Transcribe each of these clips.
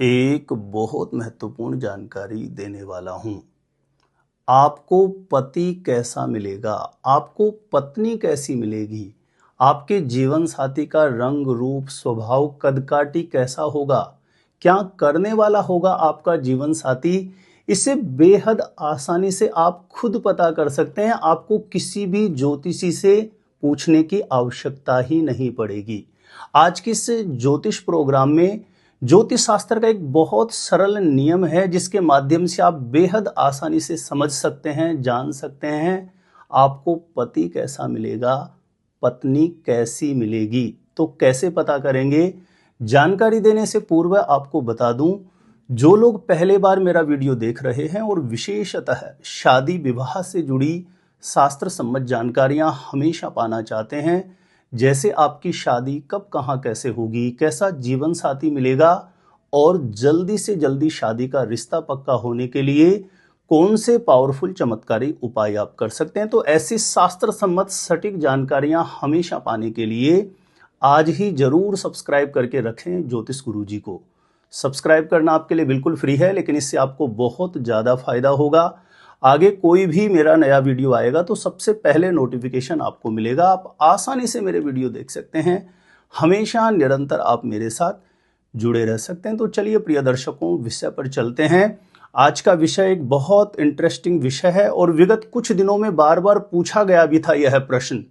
एक बहुत महत्वपूर्ण जानकारी देने वाला हूं। आपको पति कैसा मिलेगा, आपको पत्नी कैसी मिलेगी, आपके जीवन साथी का रंग रूप स्वभाव कदकाठी कैसा होगा, क्या करने वाला होगा आपका जीवन साथी, इसे बेहद आसानी से आप खुद पता कर सकते हैं। आपको किसी भी ज्योतिषी से पूछने की आवश्यकता ही नहीं पड़ेगी। आज के इस ज्योतिष प्रोग्राम में ज्योतिष शास्त्र का एक बहुत सरल नियम है जिसके माध्यम से आप बेहद आसानी से समझ सकते हैं, जान सकते हैं आपको पति कैसा मिलेगा, पत्नी कैसी मिलेगी। तो कैसे पता करेंगे? जानकारी देने से पूर्व आपको बता दूं, जो लोग पहले बार मेरा वीडियो देख रहे हैं और विशेषतः शादी विवाह से जुड़ी शास्त्र सम्मत जानकारियां हमेशा पाना चाहते हैं, जैसे आपकी शादी कब कहाँ कैसे होगी, कैसा जीवन साथी मिलेगा और जल्दी से जल्दी शादी का रिश्ता पक्का होने के लिए कौन से पावरफुल चमत्कारी उपाय आप कर सकते हैं, तो ऐसी शास्त्र सम्मत सटीक जानकारियां हमेशा पाने के लिए आज ही जरूर सब्सक्राइब करके रखें ज्योतिष गुरुजी को। सब्सक्राइब करना आपके लिए बिल्कुल फ्री है, लेकिन इससे आपको बहुत ज़्यादा फायदा होगा। आगे कोई भी मेरा नया वीडियो आएगा तो सबसे पहले नोटिफिकेशन आपको मिलेगा। आप आसानी से मेरे वीडियो देख सकते हैं, हमेशा निरंतर आप मेरे साथ जुड़े रह सकते हैं। तो चलिए प्रिय दर्शकों, विषय पर चलते हैं। आज का विषय एक बहुत इंटरेस्टिंग विषय है और विगत कुछ दिनों में बार बार पूछा गया भी था यह प्रश्न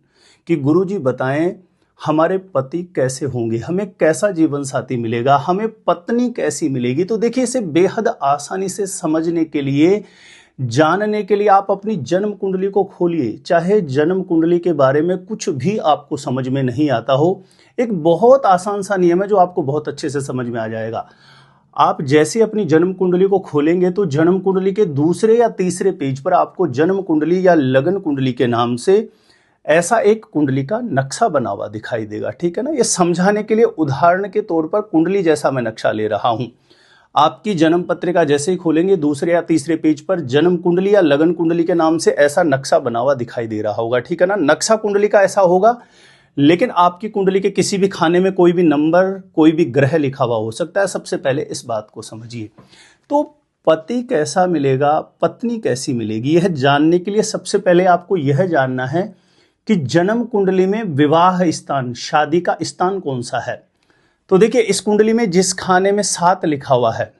कि गुरुजी बताएं हमारे पति कैसे होंगे, हमें कैसा जीवन साथी मिलेगा, हमें पत्नी कैसी मिलेगी। तो देखिए, इसे बेहद आसानी से समझने के लिए, जानने के लिए आप अपनी जन्म कुंडली को खोलिए। चाहे जन्म कुंडली के बारे में कुछ भी आपको समझ में नहीं आता हो, एक बहुत आसान सा नियम है जो आपको बहुत अच्छे से समझ में आ जाएगा। आप जैसे अपनी जन्म कुंडली को खोलेंगे तो जन्म कुंडली के दूसरे या तीसरे पेज पर आपको जन्म कुंडली या लगन कुंडली के नाम से ऐसा एक कुंडली का नक्शा बना हुआ दिखाई देगा। ठीक है ना? ये समझाने के लिए उदाहरण के तौर पर कुंडली जैसा मैं नक्शा ले रहा हूं। आपकी जन्म पत्रिका जैसे ही खोलेंगे दूसरे या तीसरे पेज पर जन्म कुंडली या लगन कुंडली के नाम से ऐसा नक्शा बना हुआ दिखाई दे रहा होगा। ठीक है ना? नक्शा कुंडली का ऐसा होगा, लेकिन आपकी कुंडली के किसी भी खाने में कोई भी नंबर, कोई भी ग्रह लिखा हुआ हो सकता है। सबसे पहले इस बात को समझिए। तो पति कैसा मिलेगा, पत्नी कैसी मिलेगी, यह जानने के लिए सबसे पहले आपको यह जानना है कि जन्म कुंडली में विवाह स्थान, शादी का स्थान कौन सा है। तो देखिए, इस कुंडली में जिस खाने में 7 लिखा हुआ है,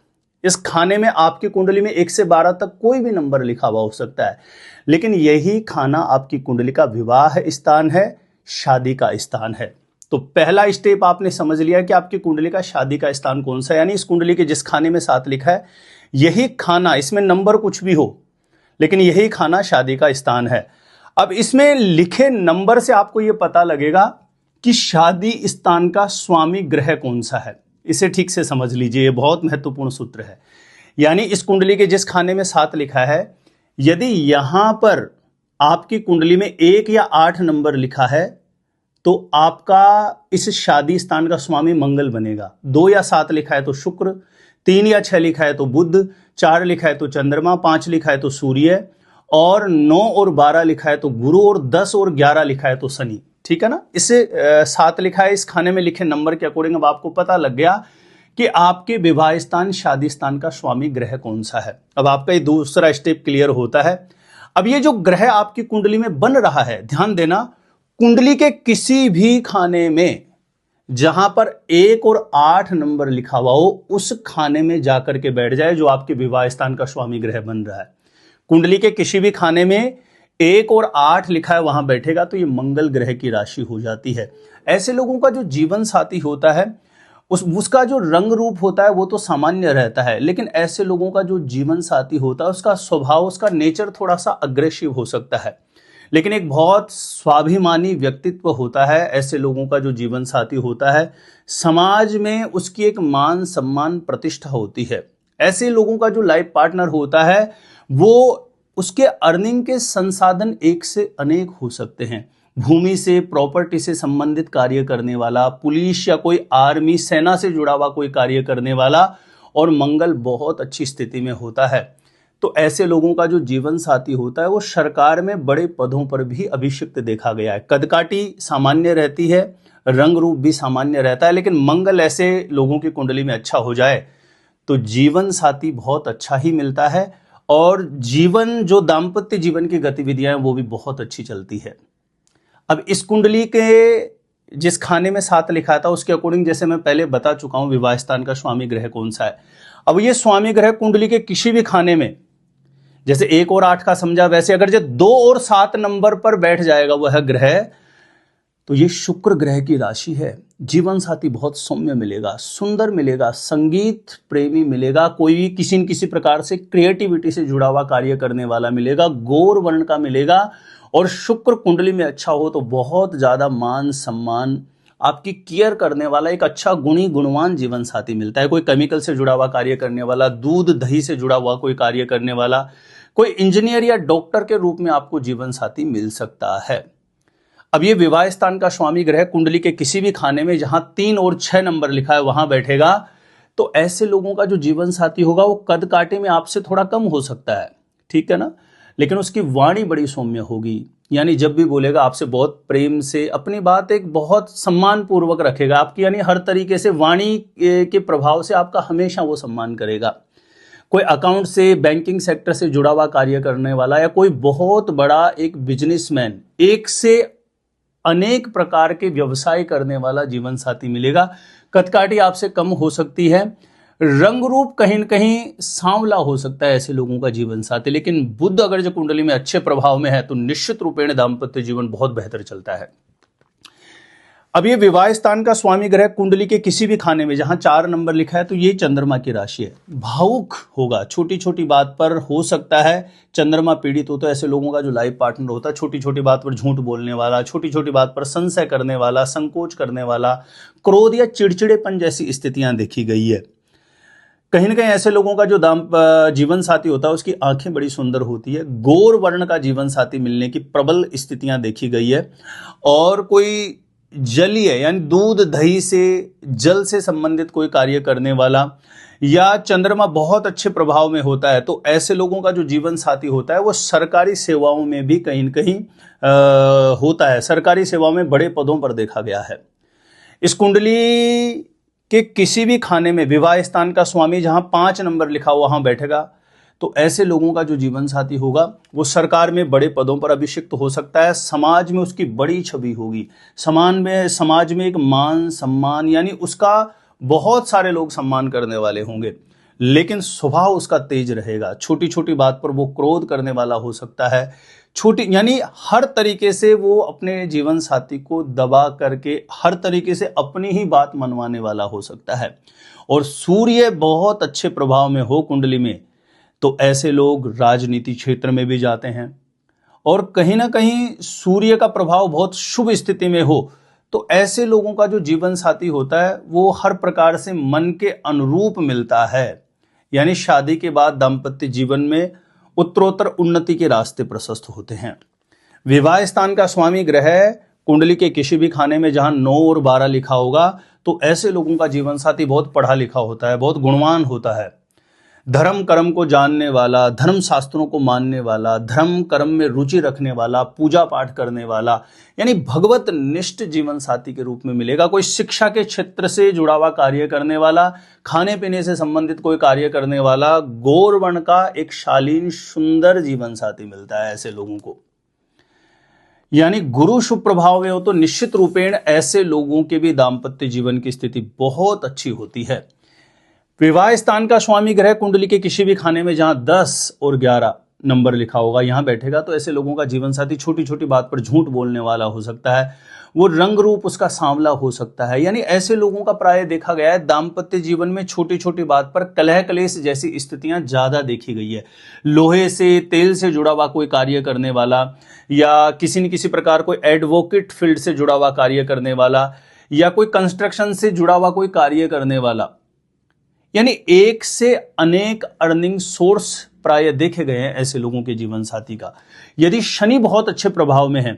इस खाने में आपकी कुंडली में 1 से 12 तक कोई भी नंबर लिखा हुआ हो सकता है, लेकिन यही खाना आपकी कुंडली का विवाह स्थान है, शादी का स्थान है। तो पहला स्टेप आपने समझ लिया कि आपकी कुंडली का शादी का स्थान कौन सा है, यानी इस कुंडली के जिस खाने में 7 लिखा है यही खाना, इसमें नंबर कुछ भी हो लेकिन यही खाना शादी का स्थान है। अब इसमें लिखे नंबर से आपको यह पता लगेगा कि शादी स्थान का स्वामी ग्रह कौन सा है। इसे ठीक से समझ लीजिए, यह बहुत महत्वपूर्ण सूत्र है। यानी इस कुंडली के जिस खाने में 7 लिखा है, यदि यहां पर आपकी कुंडली में 1 या 8 नंबर लिखा है तो आपका इस शादी स्थान का स्वामी मंगल बनेगा। 2 या 7 लिखा है तो शुक्र, 3 या 6 लिखा है तो बुध, 4 लिखा है तो चंद्रमा, 5 लिखा है तो सूर्य, और 9 और 12 लिखा है तो गुरु, और 10 और 11 लिखा है तो शनि। ठीक है ना? इसे 7 लिखा है, इस खाने में लिखे नंबर के अकॉर्डिंग अब आपको पता लग गया कि आपके विवाह स्थान, शादी स्थान का स्वामी ग्रह कौन सा है। अब आपका ये दूसरा स्टेप क्लियर होता है। अब ये जो ग्रह आपकी कुंडली में बन रहा है, ध्यान देना, कुंडली के किसी भी खाने में जहां पर 1 और 8 नंबर लिखा हुआ हो, उस खाने में जाकर के बैठ जाए जो आपके विवाह स्थान का स्वामी ग्रह बन रहा है। कुंडली के किसी भी खाने में 1 और 8 लिखा है, वहां बैठेगा तो ये मंगल ग्रह की राशि हो जाती है। ऐसे लोगों का जो जीवन साथी होता है उसका जो रंग रूप होता है वो तो सामान्य रहता है, लेकिन ऐसे लोगों का जो जीवन साथी होता है उसका स्वभाव, उसका नेचर थोड़ा सा अग्रेसिव हो सकता है, लेकिन एक बहुत स्वाभिमानी व्यक्तित्व होता है। ऐसे लोगों का जो जीवन साथी होता है, समाज में उसकी एक मान सम्मान प्रतिष्ठा होती है। ऐसे लोगों का जो लाइफ पार्टनर होता है वो उसके अर्निंग के संसाधन एक से अनेक हो सकते हैं। भूमि से, प्रॉपर्टी से संबंधित कार्य करने वाला, पुलिस या कोई आर्मी, सेना से जुड़ा हुआ कोई कार्य करने वाला, और मंगल बहुत अच्छी स्थिति में होता है। तो ऐसे लोगों का जो जीवन साथी होता है वो सरकार में बड़े पदों पर भी अभिषिक्त देखा गया है। कदकाठी सामान्य रहती है, रंग रूप भी सामान्य रहता है, लेकिन मंगल ऐसे लोगों की कुंडली में अच्छा हो जाए तो जीवन साथी बहुत अच्छा ही मिलता है और जीवन जो दाम्पत्य जीवन की गतिविधियां हैं वो भी बहुत अच्छी चलती है। अब इस कुंडली के जिस खाने में 7 लिखा था उसके अकॉर्डिंग जैसे मैं पहले बता चुका हूं विवाह स्थान का स्वामी ग्रह कौन सा है। अब ये स्वामी ग्रह कुंडली के किसी भी खाने में जैसे 1 और 8 का समझा, वैसे अगर जो 2 और 7 नंबर पर बैठ जाएगा वह ग्रह, तो ये शुक्र ग्रह की राशि है। जीवन साथी बहुत सौम्य मिलेगा, सुंदर मिलेगा, संगीत प्रेमी मिलेगा, कोई भी किसी न किसी प्रकार से क्रिएटिविटी से जुड़ा हुआ कार्य करने वाला मिलेगा, गौर वर्ण का मिलेगा। और शुक्र कुंडली में अच्छा हो तो बहुत ज्यादा मान सम्मान, आपकी केयर करने वाला एक अच्छा गुणी गुणवान जीवन साथी मिलता है। कोई केमिकल से जुड़ा हुआ कार्य करने वाला, दूध दही से जुड़ा हुआ कोई कार्य करने वाला, कोई इंजीनियर या डॉक्टर के रूप में आपको जीवन साथी मिल सकता है। अब ये विवाह स्थान का स्वामी ग्रह कुंडली के किसी भी खाने में जहां 3 और 6 नंबर लिखा है वहां बैठेगा, तो ऐसे लोगों का जो जीवन साथी होगा वो कद काटे में आपसे थोड़ा कम हो सकता है, ठीक है ना, लेकिन उसकी वाणी बड़ी सौम्य होगी। यानी जब भी बोलेगा आपसे बहुत प्रेम से अपनी बात एक बहुत सम्मान पूर्वक रखेगा आपकी, यानी हर तरीके से वाणी के प्रभाव से आपका हमेशा वो सम्मान करेगा। कोई अकाउंट से, बैंकिंग सेक्टर से जुड़ा हुआ कार्य करने वाला या कोई बहुत बड़ा एक बिजनेसमैन, एक से अनेक प्रकार के व्यवसाय करने वाला जीवन साथी मिलेगा। कदकाठी आपसे कम हो सकती है, रंग रूप कहीं न कहीं सांवला हो सकता है ऐसे लोगों का जीवन साथी, लेकिन बुध अगर जो कुंडली में अच्छे प्रभाव में है तो निश्चित रूपेण दाम्पत्य जीवन बहुत बेहतर चलता है। अब ये विवाह स्थान का स्वामी ग्रह कुंडली के किसी भी खाने में जहां 4 नंबर लिखा है तो ये चंद्रमा की राशि है। भावुक होगा, छोटी छोटी बात पर हो सकता है चंद्रमा पीड़ित हो, तो ऐसे लोगों का जो लाइफ पार्टनर होता है छोटी छोटी बात पर झूठ बोलने वाला, छोटी छोटी बात पर संशय करने वाला, संकोच करने वाला, क्रोध या चिड़चिड़ेपन जैसी स्थितियां देखी गई है। कहीं ना कहीं ऐसे लोगों का जो जीवन साथी होता है उसकी आंखें बड़ी सुंदर होती है, गौर वर्ण का जीवन साथी मिलने की प्रबल स्थितियां देखी गई है। और कोई जलीय यानी दूध दही से, जल से संबंधित कोई कार्य करने वाला, या चंद्रमा बहुत अच्छे प्रभाव में होता है तो ऐसे लोगों का जो जीवन साथी होता है वो सरकारी सेवाओं में भी कहीं न कहीं होता है, सरकारी सेवाओं में बड़े पदों पर देखा गया है। इस कुंडली के किसी भी खाने में विवाह स्थान का स्वामी जहां 5 नंबर लिखा हुआ वहां बैठेगा, तो ऐसे लोगों का जो जीवन साथी होगा वो सरकार में बड़े पदों पर अभिषिक्त हो सकता है, समाज में उसकी बड़ी छवि होगी, समाज में एक मान सम्मान, यानी उसका बहुत सारे लोग सम्मान करने वाले होंगे, लेकिन स्वभाव उसका तेज रहेगा। छोटी छोटी बात पर वो क्रोध करने वाला हो सकता है, छोटी यानी हर तरीके से वो अपने जीवन साथी को दबा करके हर तरीके से अपनी ही बात मनवाने वाला हो सकता है। और सूर्य बहुत अच्छे प्रभाव में हो कुंडली में तो ऐसे लोग राजनीति क्षेत्र में भी जाते हैं, और कहीं ना कहीं सूर्य का प्रभाव बहुत शुभ स्थिति में हो तो ऐसे लोगों का जो जीवन साथी होता है वो हर प्रकार से मन के अनुरूप मिलता है, यानी शादी के बाद दाम्पत्य जीवन में उत्तरोत्तर उन्नति के रास्ते प्रशस्त होते हैं। विवाह स्थान का स्वामी ग्रह कुंडली के किसी भी खाने में जहां 9 और 12 लिखा होगा तो ऐसे लोगों का जीवन साथी बहुत पढ़ा लिखा होता है, बहुत गुणवान होता है, धर्म कर्म को जानने वाला, धर्म शास्त्रों को मानने वाला, धर्म कर्म में रुचि रखने वाला, पूजा पाठ करने वाला, यानी भगवत निष्ठ जीवन साथी के रूप में मिलेगा। कोई शिक्षा के क्षेत्र से जुड़ा हुआ कार्य करने वाला, खाने पीने से संबंधित कोई कार्य करने वाला, गौर वर्ण का एक शालीन सुंदर जीवन साथी मिलता है ऐसे लोगों को। यानी गुरु शुभ प्रभाव में हो तो निश्चित रूपेण ऐसे लोगों के भी दाम्पत्य जीवन की स्थिति बहुत अच्छी होती है। विवाह स्थान का स्वामी ग्रह कुंडली के किसी भी खाने में जहां 10 और 11 नंबर लिखा होगा यहां बैठेगा तो ऐसे लोगों का जीवन साथी छोटी छोटी बात पर झूठ बोलने वाला हो सकता है, वो रंग रूप उसका सांवला हो सकता है। यानी ऐसे लोगों का प्राय देखा गया है दाम्पत्य जीवन में छोटी छोटी बात पर कलह कलेश जैसी स्थितियां ज्यादा देखी गई है। लोहे से, तेल से जुड़ा हुआ कोई कार्य करने वाला, या किसी न किसी प्रकार कोई एडवोकेट फील्ड से जुड़ा हुआ कार्य करने वाला, या कोई कंस्ट्रक्शन से जुड़ा हुआ कोई कार्य करने वाला, यानी एक से अनेक अर्निंग सोर्स प्राय देखे गए हैं ऐसे लोगों के जीवन साथी का। यदि शनि बहुत अच्छे प्रभाव में है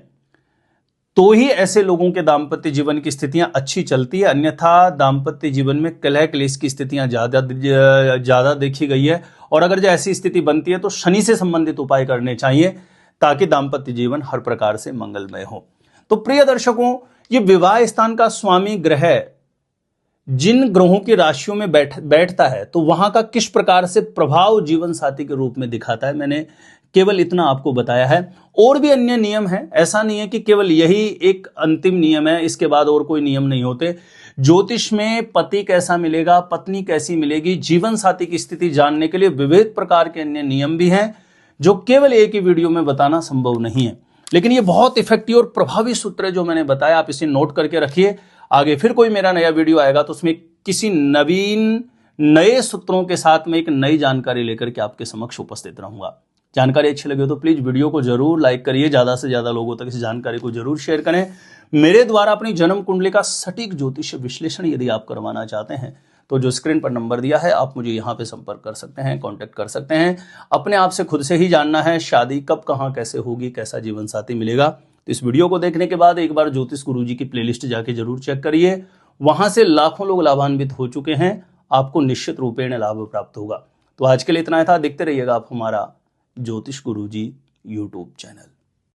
तो ही ऐसे लोगों के दाम्पत्य जीवन की स्थितियां अच्छी चलती है, अन्यथा दाम्पत्य जीवन में कलह क्लेश की स्थितियां ज्यादा देखी गई है। और अगर जो ऐसी स्थिति बनती है तो शनि से संबंधित उपाय करने चाहिए ताकि दाम्पत्य जीवन हर प्रकार से मंगलमय हो। तो प्रिय दर्शकों, ये विवाह स्थान का स्वामी ग्रह जिन ग्रहों की राशियों में बैठता है तो वहां का किस प्रकार से प्रभाव जीवन साथी के रूप में दिखाता है। मैंने केवल इतना आपको बताया है। और भी अन्य नियम हैं, ऐसा नहीं है कि केवल यही एक अंतिम नियम है, इसके बाद और कोई नियम नहीं होते। ज्योतिष में पति कैसा मिलेगा, पत्नी कैसी मिलेगी, जीवन साथी की स्थिति जानने के लिए विविध प्रकार के अन्य नियम भी हैं जो केवल एक ही वीडियो में बताना संभव नहीं है। लेकिन ये बहुत इफेक्टिव और प्रभावी सूत्र है जो मैंने बताया, आप इसे नोट करके रखिए। आगे फिर कोई मेरा नया वीडियो आएगा तो उसमें किसी नवीन नए सूत्रों के साथ में एक नई जानकारी लेकर के आपके समक्ष उपस्थित रहूंगा। जानकारी अच्छी लगे तो प्लीज वीडियो को जरूर लाइक करिए, ज्यादा से ज्यादा लोगों तक इस जानकारी को जरूर शेयर करें। मेरे द्वारा अपनी जन्म कुंडली का सटीक ज्योतिष विश्लेषण यदि आप करवाना चाहते हैं तो जो स्क्रीन पर नंबर दिया है आप मुझे यहाँ पे संपर्क कर सकते हैं, कांटेक्ट कर सकते हैं। अपने आप से खुद से ही जानना है शादी कब कहाँ कैसे होगी, कैसा जीवन साथी मिलेगा, तो इस वीडियो को देखने के बाद एक बार ज्योतिष गुरुजी की प्लेलिस्ट जाके जरूर चेक करिए। वहां से लाखों लोग लाभान्वित हो चुके हैं, आपको निश्चित रूपेण लाभ प्राप्त होगा। तो आज के लिए इतना ही था। देखते रहिएगा आप हमारा ज्योतिष गुरुजी यूट्यूब चैनल।